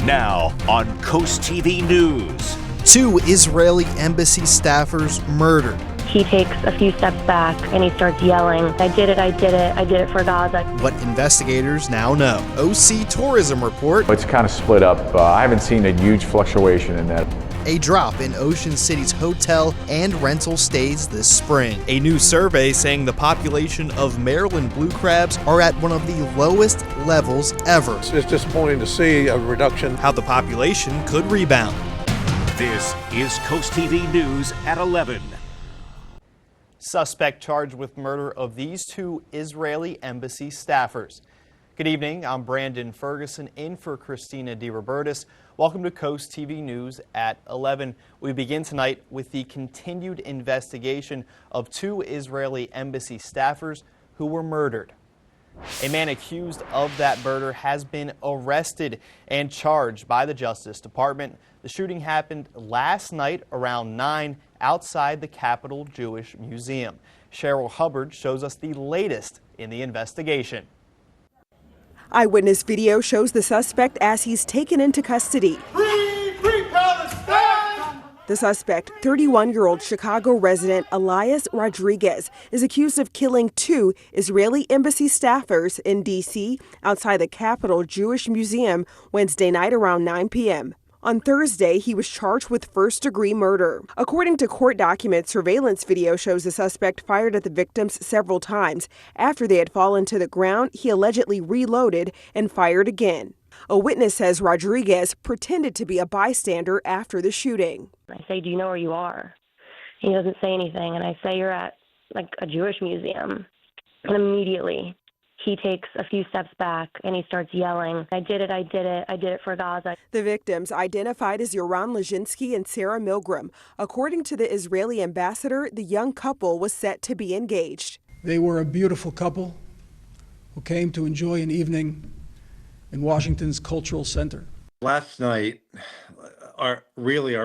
Now on CoastTV News. 2 Israeli embassy staffers murdered. He takes a few steps back and he starts yelling, I did it for Gaza. What investigators now know. OC Tourism report. It's kind of split up. I haven't seen a huge fluctuation in that. A drop in Ocean City's hotel and rental stays this spring. A new survey saying the population of Maryland blue crabs are at one of the lowest levels ever. It's disappointing to see a reduction. How the population could rebound. This is CoastTV News at 11. Suspect charged with murder of these 2 Israeli embassy staffers. Good evening, I'm Brandon Ferguson in for Christina DeRobertis. Welcome to CoastTV News at 11. We begin tonight with the continued investigation of 2 Israeli embassy staffers who were murdered. A man accused of that murder has been arrested and charged by the Justice Department. The shooting happened last night around 9 outside the Capitol Jewish Museum. Cheryl Hubbard shows us the latest in the investigation. Eyewitness video shows the suspect as he's taken into custody. Free Palestine! The suspect, 31-year-old Chicago resident Elias Rodriguez, is accused of killing 2 Israeli embassy staffers in D.C. outside the Capitol Jewish Museum Wednesday night around 9 p.m. On Thursday, he was charged with first-degree murder. According to court documents, surveillance video shows the suspect fired at the victims several times. After they had fallen to the ground, he allegedly reloaded and fired again. A witness says Rodriguez pretended to be a bystander after the shooting. I say, do you know where you are? He doesn't say anything, and I say, you're at a Jewish museum. And immediately, he takes a few steps back and he starts yelling, I did it for Gaza. The victims, identified as Yoram Lajinsky and Sarah Milgram. According to the Israeli ambassador, the young couple was set to be engaged. They were a beautiful couple who came to enjoy an evening in Washington's Cultural Center. Last night, our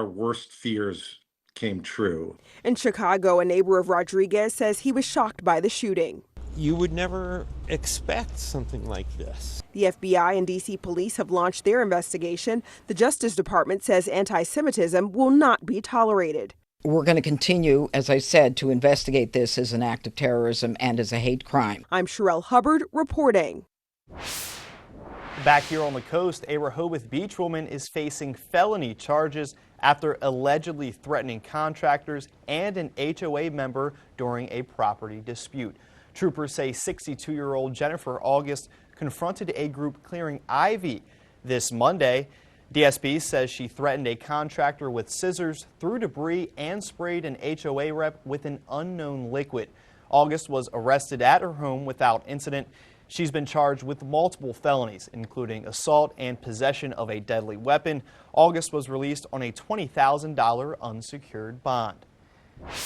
worst fears came true. In Chicago, a neighbor of Rodriguez says he was shocked by the shooting. You would never expect something like this. The FBI and D.C. police have launched their investigation. The Justice Department says anti-Semitism will not be tolerated. We're going to continue, as I said, to investigate this as an act of terrorism and as a hate crime. I'm Cheryl Hubbard reporting. Back here on the coast, a Rehoboth Beach woman is facing felony charges after allegedly threatening contractors and an HOA member during a property dispute. Troopers say 62-year-old Jennifer August confronted a group clearing ivy this Monday. DSP says she threatened a contractor with scissors, threw debris, and sprayed an HOA rep with an unknown liquid. August was arrested at her home without incident. She's been charged with multiple felonies, including assault and possession of a deadly weapon. August was released on a $20,000 unsecured bond.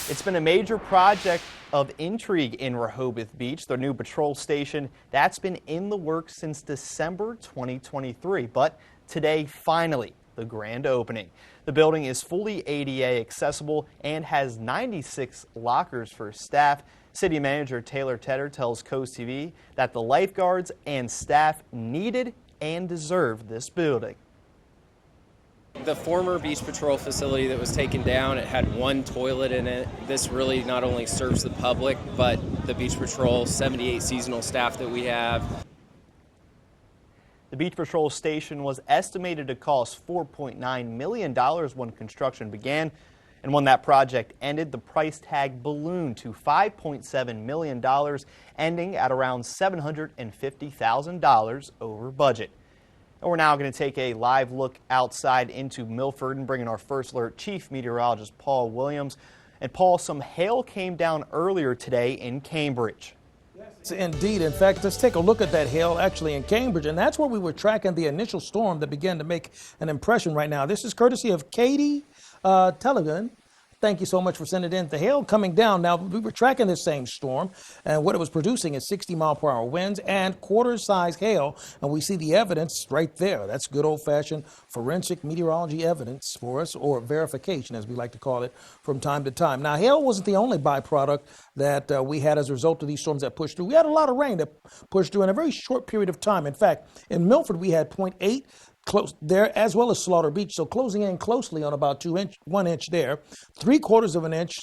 It's been a major project of intrigue in Rehoboth Beach, the new patrol station that's been in the works since December 2023. But today, finally, the grand opening. The building is fully ADA accessible and has 96 lockers for staff. City Manager Taylor Tedder tells CoastTV that the lifeguards and staff needed and deserved this building. The former Beach Patrol facility that was taken down, it had 1 toilet in it. This really not only serves the public, but the Beach Patrol 78 seasonal staff that we have. The Beach Patrol station was estimated to cost $4.9 million when construction began. And when that project ended, the price tag ballooned to $5.7 million, ending at around $750,000 over budget. And we're now going to take a live look outside into Milford and bring in our First Alert Chief Meteorologist Paul Williams. And Paul, some hail came down earlier today in Cambridge. Yes, indeed. In fact, let's take a look at that hail actually in Cambridge, and that's where we were tracking the initial storm that began to make an impression right now. This is courtesy of Katie Telegun. Thank you so much for sending it in. The hail coming down. Now, we were tracking this same storm, and what it was producing is 60-mile-per-hour winds and quarter-size hail, and we see the evidence right there. That's good old-fashioned forensic meteorology evidence for us, or verification, as we like to call it, from time to time. Now, hail wasn't the only byproduct that we had as a result of these storms that pushed through. We had a lot of rain that pushed through in a very short period of time. In fact, in Milford, we had 0.8 close there, as well as Slaughter Beach. So closing in closely on about 1 inch there, 3/4 of an inch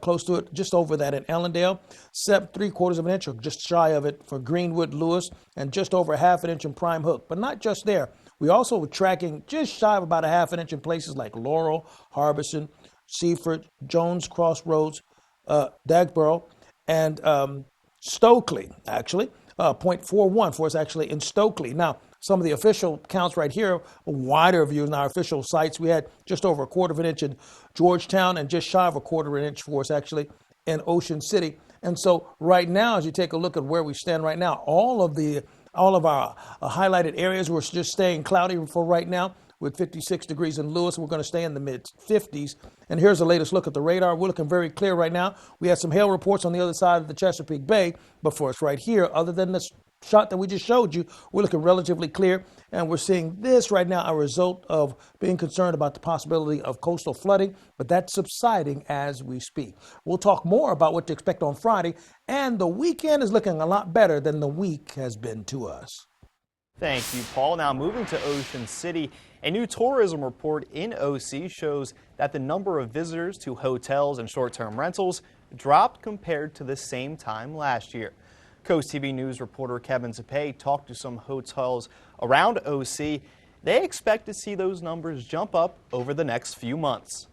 close to it, just over that in Ellendale, 3/4 of an inch or just shy of it for Greenwood, Lewis, and just over 1/2 inch in Prime Hook. But not just there. We also were tracking just shy of about 1/2 inch in places like Laurel, Harbison, Seaford, Jones Crossroads, Dagboro, and Stokely, actually. 0.41 for us actually in Stokely. Now, some of the official counts right here, a wider view in our official sites. We had just over 1/4 inch in Georgetown and just shy of 1/4 inch for us actually in Ocean City. And so right now, as you take a look at where we stand right now, all of our highlighted areas, we're just staying cloudy for right now with 56 degrees in Lewis. We're going to stay in the mid-50s. And here's the latest look at the radar. We're looking very clear right now. We had some hail reports on the other side of the Chesapeake Bay, but for us right here, other than this shot that we just showed you, we're looking relatively clear. And we're seeing this right now, a result of being concerned about the possibility of coastal flooding, but that's subsiding as we speak. We'll talk more about what to expect on Friday, and the weekend is looking a lot better than the week has been to us. Thank you, Paul. Now moving to Ocean City, a new tourism report in OC shows that the number of visitors to hotels and short-term rentals dropped compared to the same time last year. CoastTV News reporter Kevin Zapay talked to some hotels around OC. They expect to see those numbers jump up over the next few months.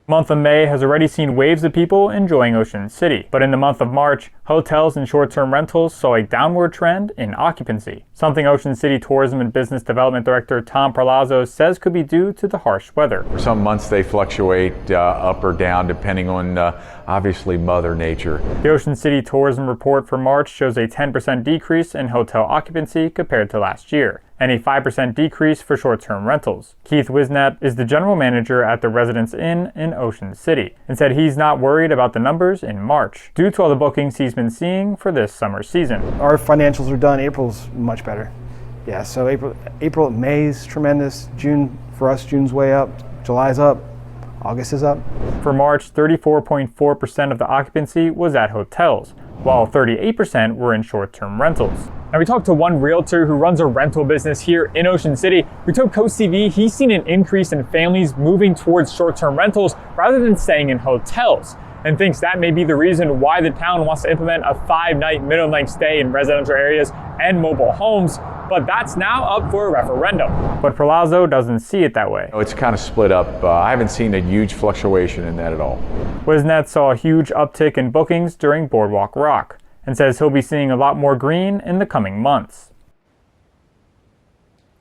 The month of May has already seen waves of people enjoying Ocean City, but in the month of March, hotels and short-term rentals saw a downward trend in occupancy, something Ocean City Tourism and Business Development Director Tom Perlazzo says could be due to the harsh weather. Some months they fluctuate up or down depending on obviously Mother Nature. The Ocean City Tourism Report for March shows a 10% decrease in hotel occupancy compared to last year, and a 5% decrease for short-term rentals. Keith Wisnat is the general manager at the Residence Inn in Ocean City and said he's not worried about the numbers in March due to all the bookings he's been seeing for this summer season. Our financials are done. April's much better. Yeah, so April, May's tremendous. June, for us, June's way up. July's up. August is up. For March, 34.4% of the occupancy was at hotels, while 38% were in short-term rentals. Now, we talked to one realtor who runs a rental business here in Ocean City who told CoastTV he's seen an increase in families moving towards short-term rentals rather than staying in hotels, and thinks that may be the reason why the town wants to implement a 5-night minimum stay in residential areas and mobile homes, but that's now up for a referendum. But Perlazzo doesn't see it that way. It's kind of split up. I haven't seen a huge fluctuation in that at all. Wisnat saw a huge uptick in bookings during Boardwalk Rock and says he'll be seeing a lot more green in the coming months.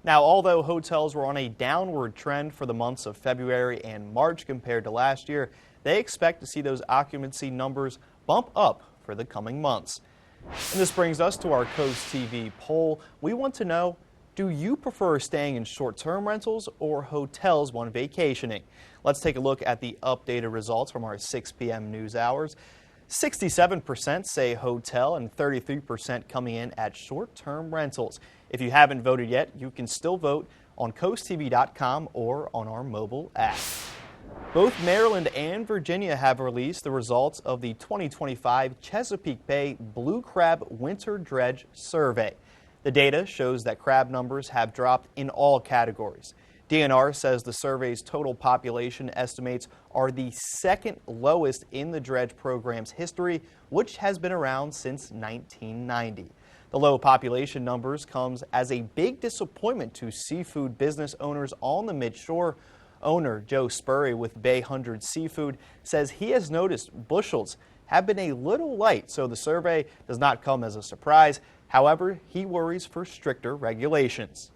Now, although hotels were on a downward trend for the months of February and March compared to last year, they expect to see those occupancy numbers bump up for the coming months. And this brings us to our CoastTV poll. We want to know, do you prefer staying in short-term rentals or hotels when vacationing? Let's take a look at the updated results from our 6 p.m. news hours. 67% say hotel and 33% coming in at short-term rentals. If you haven't voted yet, you can still vote on CoastTV.com or on our mobile app. Both Maryland and Virginia have released the results of the 2025 Chesapeake Bay Blue Crab Winter Dredge Survey. The data shows that crab numbers have dropped in all categories. DNR says the survey's total population estimates are the second lowest in the dredge program's history, which has been around since 1990. The low population numbers comes as a big disappointment to seafood business owners on the midshore. Owner Joe Spurry with Bay 100 Seafood says he has noticed bushels have been a little light, so the survey does not come as a surprise. However, he worries for stricter regulations.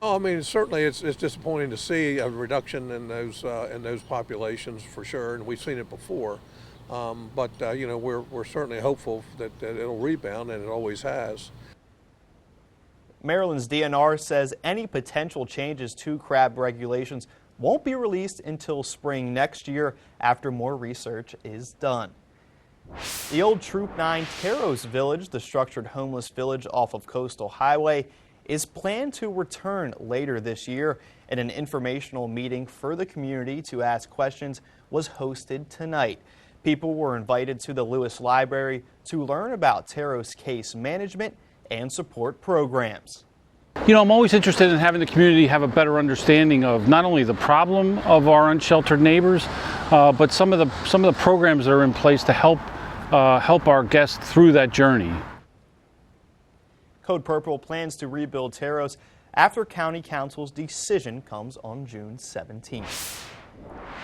Oh, I mean, certainly it's disappointing to see a reduction in those populations for sure, and we've seen it before. But you know, we're certainly hopeful that it'll rebound, and it always has. Maryland's DNR says any potential changes to crab regulations won't be released until spring next year after more research is done. The old Troop 9 Taros Village, the structured homeless village off of Coastal Highway, is planned to return later this year, and an informational meeting for the community to ask questions was hosted tonight. People were invited to the Lewis Library to learn about Taros case management and support programs. You know, I'm always interested in having the community have a better understanding of not only the problem of our unsheltered neighbors, but some of the programs that are in place to help our guests through that journey. Code Purple plans to rebuild Terros after County Council's decision comes on June 17th.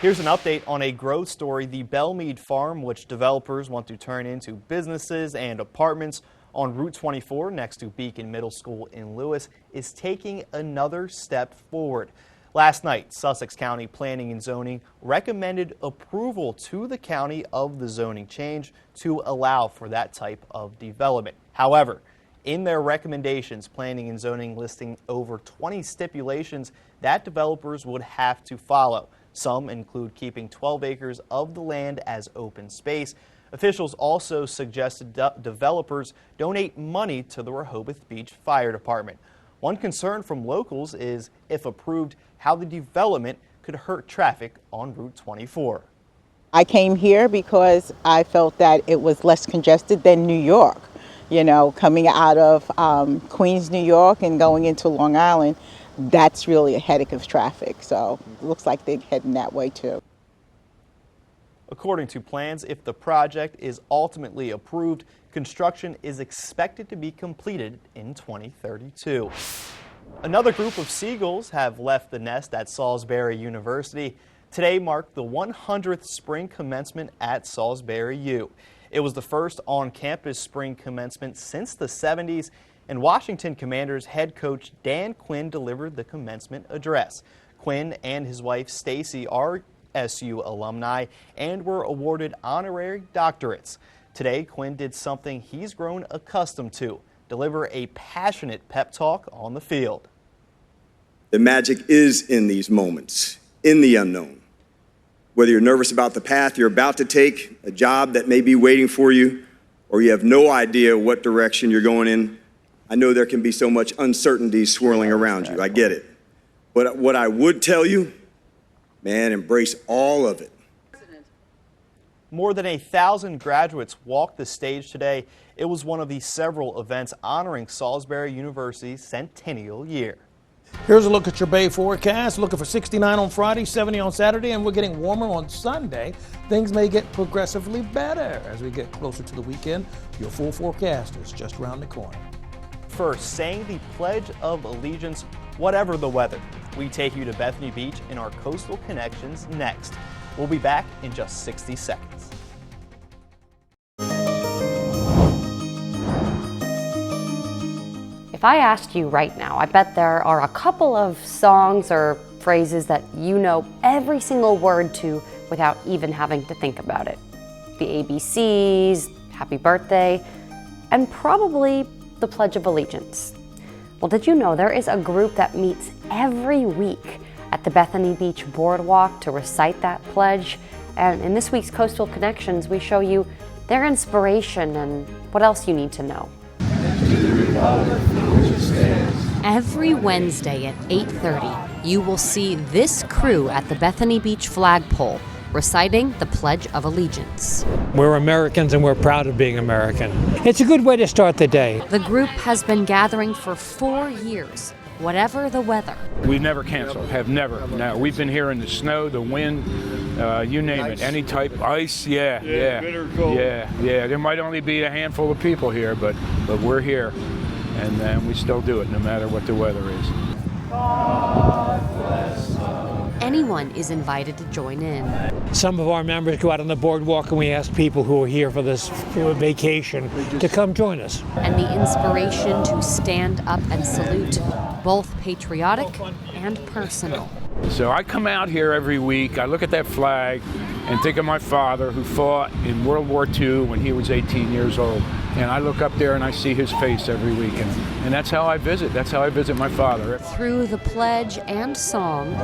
Here's an update on a growth story. The Bellmead Farm, which developers want to turn into businesses and apartments on Route 24 next to Beacon Middle School in Lewis, is taking another step forward. Last night, Sussex County Planning and Zoning recommended approval to the county of the zoning change to allow for that type of development. However, in their recommendations, Planning and Zoning listing over 20 stipulations that developers would have to follow. Some include keeping 12 acres of the land as open space. Officials also suggested developers donate money to the Rehoboth Beach Fire Department. One concern from locals is, if approved, how the development could hurt traffic on Route 24. I came here because I felt that it was less congested than New York. You know, coming out of Queens, New York and going into Long Island, that's really a headache of traffic. So it looks like they're heading that way too. According to plans, if the project is ultimately approved, construction is expected to be completed in 2032. Another group of seagulls have left the nest at Salisbury University. Today marked the 100th spring commencement at Salisbury U. It was the first on-campus spring commencement since the 70s, and Washington Commanders head coach Dan Quinn delivered the commencement address. Quinn and his wife Stacy are SU alumni and were awarded honorary doctorates. Today, Quinn did something he's grown accustomed to: deliver a passionate pep talk on the field. The magic is in these moments, in the unknown. Whether you're nervous about the path you're about to take, a job that may be waiting for you, or you have no idea what direction you're going in, I know there can be so much uncertainty swirling around you. I get it. But what I would tell you, man, embrace all of it. More than 1,000 graduates walked the stage today. It was one of the several events honoring Salisbury University's centennial year. Here's a look at your Bay forecast. Looking for 69 on Friday, 70 on Saturday, and we're getting warmer on Sunday. Things may get progressively better as we get closer to the weekend. Your full forecast is just around the corner. First, saying the Pledge of Allegiance, whatever the weather. We take you to Bethany Beach in our Coastal Connections next. We'll be back in just 60 seconds. If I asked you right now, I bet there are a couple of songs or phrases that you know every single word to without even having to think about it. The ABCs, Happy Birthday, and probably the Pledge of Allegiance. Well, did you know there is a group that meets every week at the Bethany Beach Boardwalk to recite that pledge? And in this week's Coastal Connections, we show you their inspiration and what else you need to know. Every Wednesday at 8:30, you will see this crew at the Bethany Beach flagpole reciting the Pledge of Allegiance. We're Americans and we're proud of being American. It's a good way to start the day. The group has been gathering for 4 years, whatever the weather. We've never canceled, have never. No, we've been here in the snow, the wind, you name it, any type, ice, yeah. Bitter cold. Yeah. There might only be a handful of people here, but we're here, and we still do it no matter what the weather is. God bless America. Anyone is invited to join in. Some of our members go out on the boardwalk and we ask people who are here for this vacation to come join us. And the inspiration to stand up and salute, both patriotic and personal. So I come out here every week, I look at that flag and think of my father who fought in World War II when he was 18 years old. And I look up there and I see his face every week. And that's how I visit. That's how I visit my father. Through the pledge and song,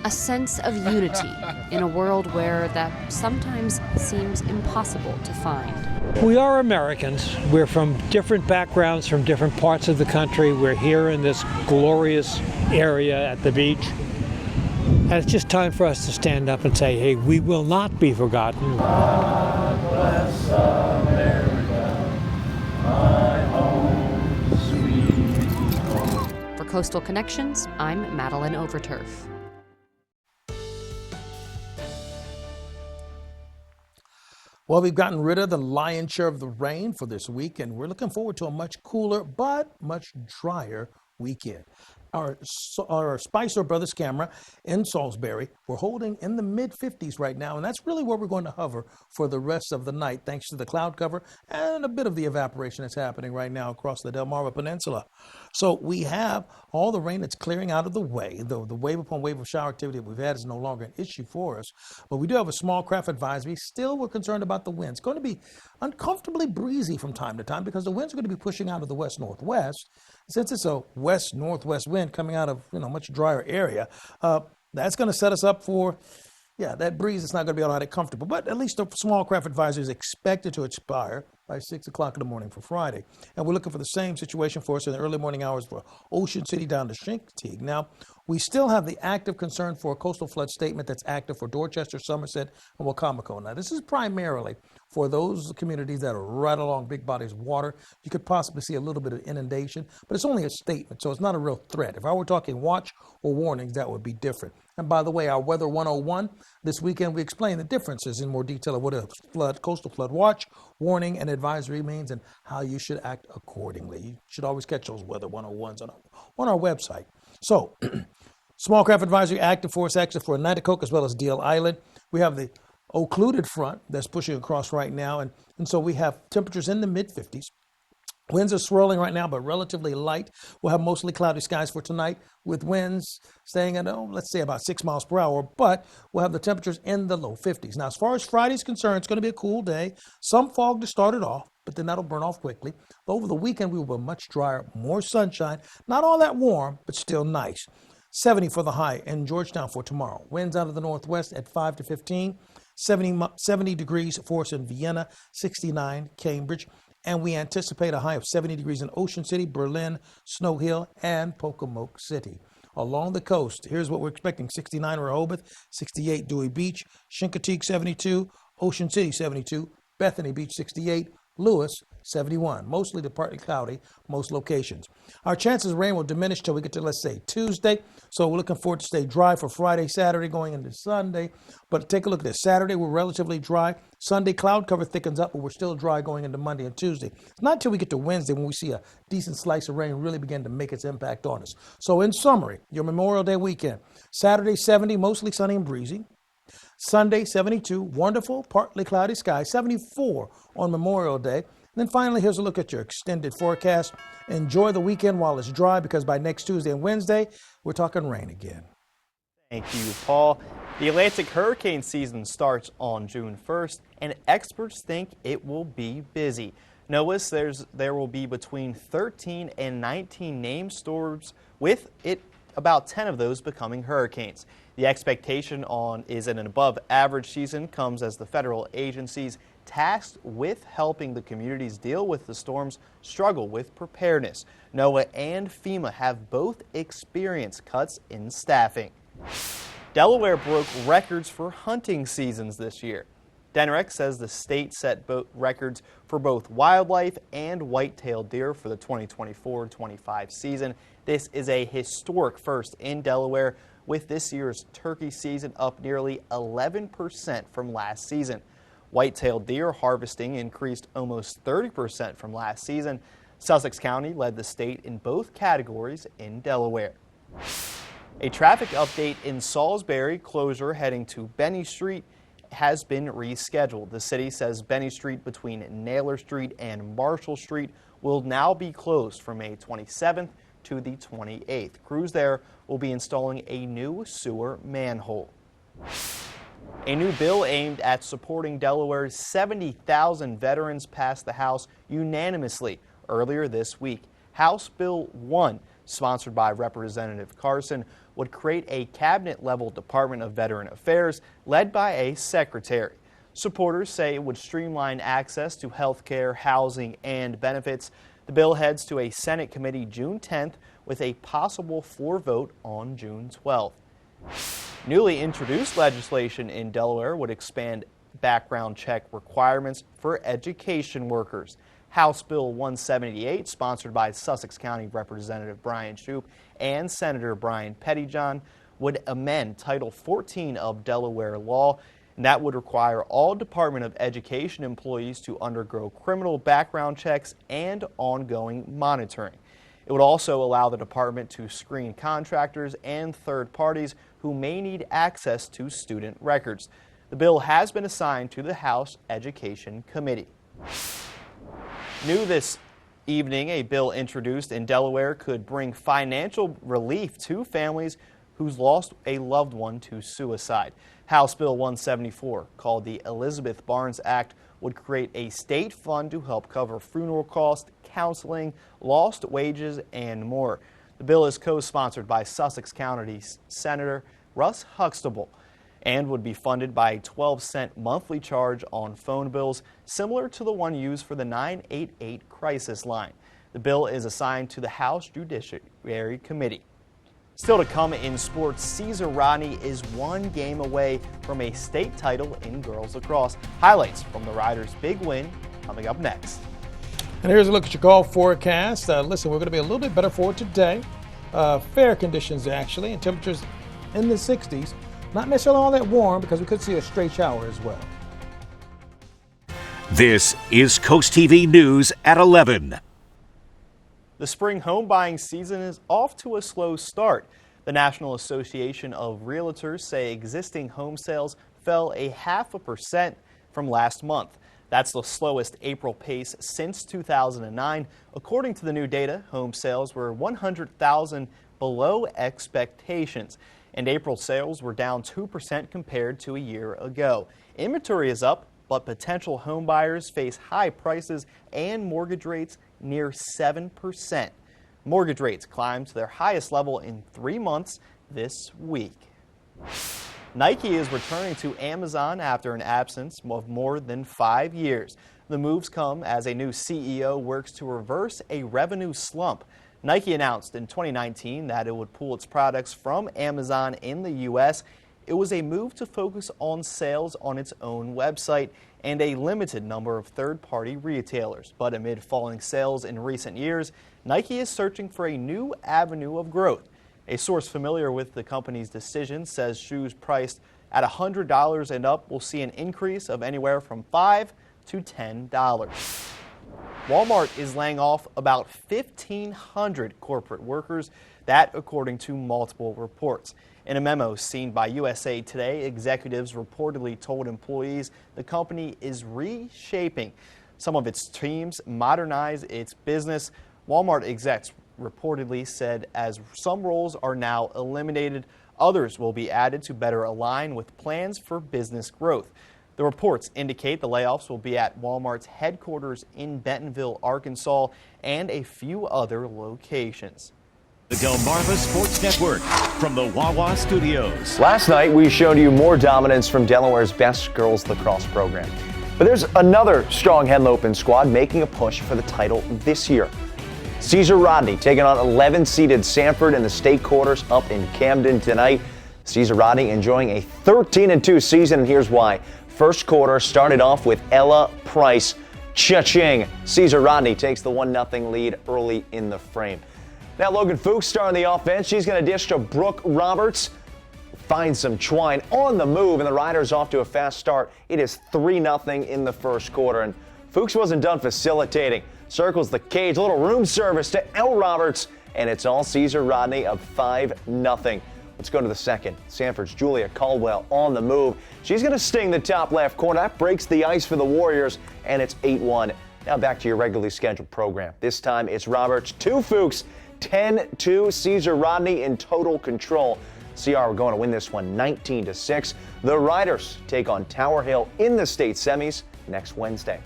a sense of unity in a world where that sometimes seems impossible to find. We are Americans. We're from different backgrounds, from different parts of the country. We're here in this glorious area at the beach. And it's just time for us to stand up and say, hey, we will not be forgotten. God bless America. Coastal Connections, I'm Madeline Overturf. Well, we've gotten rid of the lion's share of the rain for this week, and we're looking forward to a much cooler but much drier weekend. Our Spicer Brothers camera in Salisbury, we're holding in the mid-50s right now, and that's really where we're going to hover for the rest of the night, thanks to the cloud cover and a bit of the evaporation that's happening right now across the Delmarva Peninsula. So we have all the rain that's clearing out of the way. The wave upon wave of shower activity that we've had is no longer an issue for us, but we do have a small craft advisory. Still, we're concerned about the winds. It's going to be uncomfortably breezy from time to time because the winds are going to be pushing out of the west-northwest. Since it's a west-northwest wind coming out of a much drier area, that's going to set us up for, that breeze is not going to be all that comfortable. But at least the small craft advisory is expected to expire by 6 o'clock in the morning for Friday. And we're looking for the same situation for us in the early morning hours for Ocean City down to Chincoteague. Now, we still have the active concern for a coastal flood statement that's active for Dorchester, Somerset, and Wacomico. Now, this is primarily for those communities that are right along big bodies of water. You could possibly see a little bit of inundation, but it's only a statement, so it's not a real threat. If I were talking watch or warnings, that would be different. And by the way, our Weather 101, this weekend we explain the differences in more detail of what a coastal flood watch, warning, and advisory means and how you should act accordingly. You should always catch those Weather 101s on our website. So, small craft advisory active for us actually for Nanticoke as well as Deal Island. We have the occluded front that's pushing across right now, and so we have temperatures in the mid-50s. Winds are swirling right now, but relatively light. We'll have mostly cloudy skies for tonight with winds staying at, let's say about 6 miles per hour, but we'll have the temperatures in the low 50s. Now, as far as Friday's concerned, it's going to be a cool day. Some fog to start it off, but then that'll burn off quickly. But over the weekend, we will be much drier, more sunshine. Not all that warm, but still nice. 70 for the high in Georgetown for tomorrow. Winds out of the northwest at 5 to 15. 70 degrees for us in Vienna, 69 Cambridge. And we anticipate a high of 70 degrees in Ocean City, Berlin, Snow Hill, and Pocomoke City. Along the coast, here's what we're expecting. 69 Rehoboth, 68 Dewey Beach, Chincoteague 72, Ocean City 72, Bethany Beach 68, Lewis 71. Mostly to partly cloudy, most locations. Our chances of rain will diminish till we get to, let's say, Tuesday. So we're looking forward to stay dry for Friday, Saturday, going into Sunday. But take a look at this. Saturday, we're relatively dry. Sunday, cloud cover thickens up, but we're still dry going into Monday and Tuesday. It's not until we get to Wednesday when we see a decent slice of rain really begin to make its impact on us. So in summary, your Memorial Day weekend. Saturday, 70, mostly sunny and breezy. Sunday, 72, wonderful, partly cloudy skies, 74 on Memorial Day. And then finally, here's a look at your extended forecast. Enjoy the weekend while it's dry, because by next Tuesday and Wednesday, we're talking rain again. Thank you, Paul. The Atlantic hurricane season starts on June 1st, and experts think it will be busy. Notice there will be between 13 and 19 named storms, with about 10 of those becoming hurricanes. The expectation is an above average season comes as the federal agencies tasked with helping the communities deal with the storms struggle with preparedness. NOAA and FEMA have both experienced cuts in staffing. Delaware broke records for hunting seasons this year. Denrex says the state set records for both wildlife and white-tailed deer for the 2024-25 season. This is a historic first in Delaware, with this year's turkey season up nearly 11% from last season. White-tailed deer harvesting increased almost 30% from last season. Sussex County led the state in both categories in Delaware. A traffic update in Salisbury. Closure heading to Benny Street has been rescheduled. The city says Benny Street between Naylor Street and Marshall Street will now be closed from May 27th to the 28th. Crews there will be installing a new sewer manhole. A new bill aimed at supporting Delaware's 70,000 veterans passed the House unanimously earlier this week. House Bill 1, sponsored by Representative Carson, would create a cabinet-level Department of Veteran Affairs led by a secretary. Supporters say it would streamline access to health care, housing, and benefits. The bill heads to a Senate committee June 10th with a possible floor vote on June 12th. Newly introduced legislation in Delaware would expand background check requirements for education workers. House Bill 178, sponsored by Sussex County Representative Brian Shoup and Senator Brian Pettyjohn, would amend Title 14 of Delaware law, and that would require all Department of Education employees to undergo criminal background checks and ongoing monitoring. It would also allow the department to screen contractors and third parties who may need access to student records. The bill has been assigned to the House Education Committee. New this evening, a bill introduced in Delaware could bring financial relief to families who's lost a loved one to suicide. House Bill 174, called the Elizabeth Barnes Act, would create a state fund to help cover funeral costs, counseling, lost wages, and more. The bill is co-sponsored by Sussex County Senator Russ Huxtable and would be funded by a 12-cent monthly charge on phone bills, similar to the one used for the 988 crisis line. The bill is assigned to the House Judiciary Committee. Still to come in sports, Caesar Rodney is one game away from a state title in girls lacrosse. Highlights from the Riders' big win coming up next. And here's a look at your golf forecast. Listen, we're going to be a little bit better for today. Fair conditions, actually, and temperatures in the 60s. Not necessarily all that warm because we could see a stray shower as well. This is CoastTV News at 11. The spring home buying season is off to a slow start. The National Association of Realtors say existing home sales fell 0.5% from last month. That's the slowest April pace since 2009. According to the new data, home sales were 100,000 below expectations, and April sales were down 2% compared to a year ago. Inventory is up, but potential home buyers face high prices and mortgage rates near 7%. Mortgage rates climbed to their highest level in 3 months this week. Nike is returning to Amazon after an absence of more than 5 years. The moves come as a new CEO works to reverse a revenue slump. Nike announced in 2019 that it would pull its products from Amazon in the U.S. It was a move to focus on sales on its own website and a limited number of third-party retailers. But amid falling sales in recent years, Nike is searching for a new avenue of growth. A source familiar with the company's decision says shoes priced at $100 and up will see an increase of anywhere from $5 to $10. Walmart is laying off about 1,500 corporate workers, that according to multiple reports. In a memo seen by USA Today, executives reportedly told employees the company is reshaping some of its teams, modernize its business. Walmart execs reportedly said as some roles are now eliminated, others will be added to better align with plans for business growth. The reports indicate the layoffs will be at Walmart's headquarters in Bentonville, Arkansas, and a few other locations. The Delmarva Sports Network from the Wawa Studios. Last night we showed you more dominance from Delaware's best girls lacrosse program. But there's another strong Henlopen squad making a push for the title this year. Caesar Rodney taking on 11-seeded Sanford in the state quarters up in Camden tonight. Caesar Rodney enjoying a 13-2 season, and here's why. First quarter started off with Ella Price. Cha-ching! Caesar Rodney takes the 1-0 lead early in the frame. Now Logan Fuchs starting the offense. She's going to dish to Brooke Roberts. Finds some twine on the move, and the Riders off to a fast start. It is 3-0 in the first quarter, and Fuchs wasn't done facilitating. Circles the cage, a little room service to L. Roberts, and it's all Caesar Rodney of 5-0. Let's go to the second. Sanford's Julia Caldwell on the move. She's going to sting the top left corner. That breaks the ice for the Warriors, and it's 8-1. Now back to your regularly scheduled program. This time it's Roberts to Fuchs. 10-2. Caesar Rodney in total control. CR are going to win this one 19-6. The Riders take on Tower Hill in the state semis next Wednesday.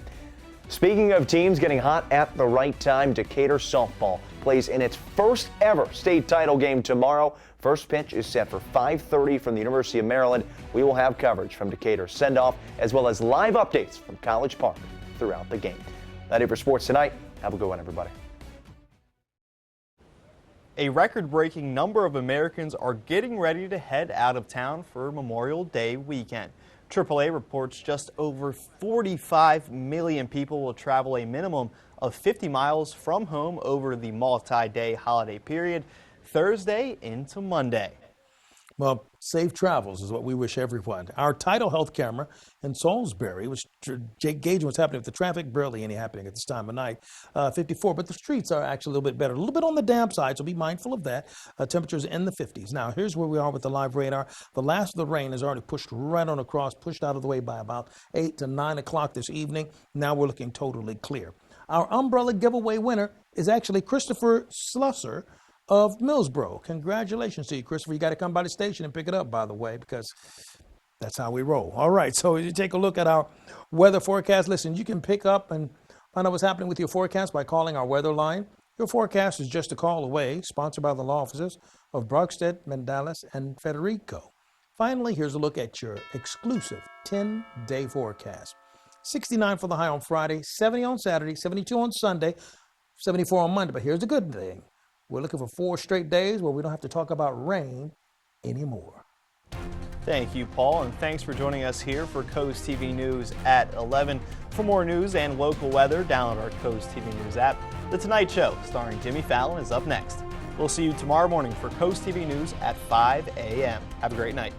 Speaking of teams getting hot at the right time, Decatur softball plays in its first ever state title game tomorrow. First pitch is set for 5:30 from the University of Maryland. We will have coverage from Decatur's send-off as well as live updates from College Park throughout the game. That's it for sports tonight. Have a good one, everybody. A record-breaking number of Americans are getting ready to head out of town for Memorial Day weekend. AAA reports just over 45 million people will travel a minimum of 50 miles from home over the multi-day holiday period, Thursday into Monday. Well, safe travels is what we wish everyone. Our Tidal Health camera in Salisbury, which gauging what's happening with the traffic, barely any happening at this time of night, 54. But the streets are actually a little bit better, a little bit on the damp side, so be mindful of that. Temperatures in the 50s. Now, here's where we are with the live radar. The last of the rain is already pushed right on across, pushed out of the way by about 8 to 9 o'clock this evening. Now we're looking totally clear. Our umbrella giveaway winner is actually Christopher Slusser of Millsboro. Congratulations to you, Christopher. You got to come by the station and pick it up, by the way, because that's how we roll. All right, so you take a look at our weather forecast. Listen, you can pick up and find out what's happening with your forecast by calling our weather line. Your forecast is just a call away, sponsored by the law offices of Brockstead, Mendalis, and Federico. Finally, here's a look at your exclusive 10-day forecast. 69 for the high on Friday, 70 on Saturday, 72 on Sunday, 74 on Monday. But here's the good thing. We're looking for 4 straight days where we don't have to talk about rain anymore. Thank you, Paul, and thanks for joining us here for Coast TV News at 11. For more news and local weather, download our Coast TV News app. The Tonight Show, starring Jimmy Fallon, is up next. We'll see you tomorrow morning for Coast TV News at 5 a.m. Have a great night.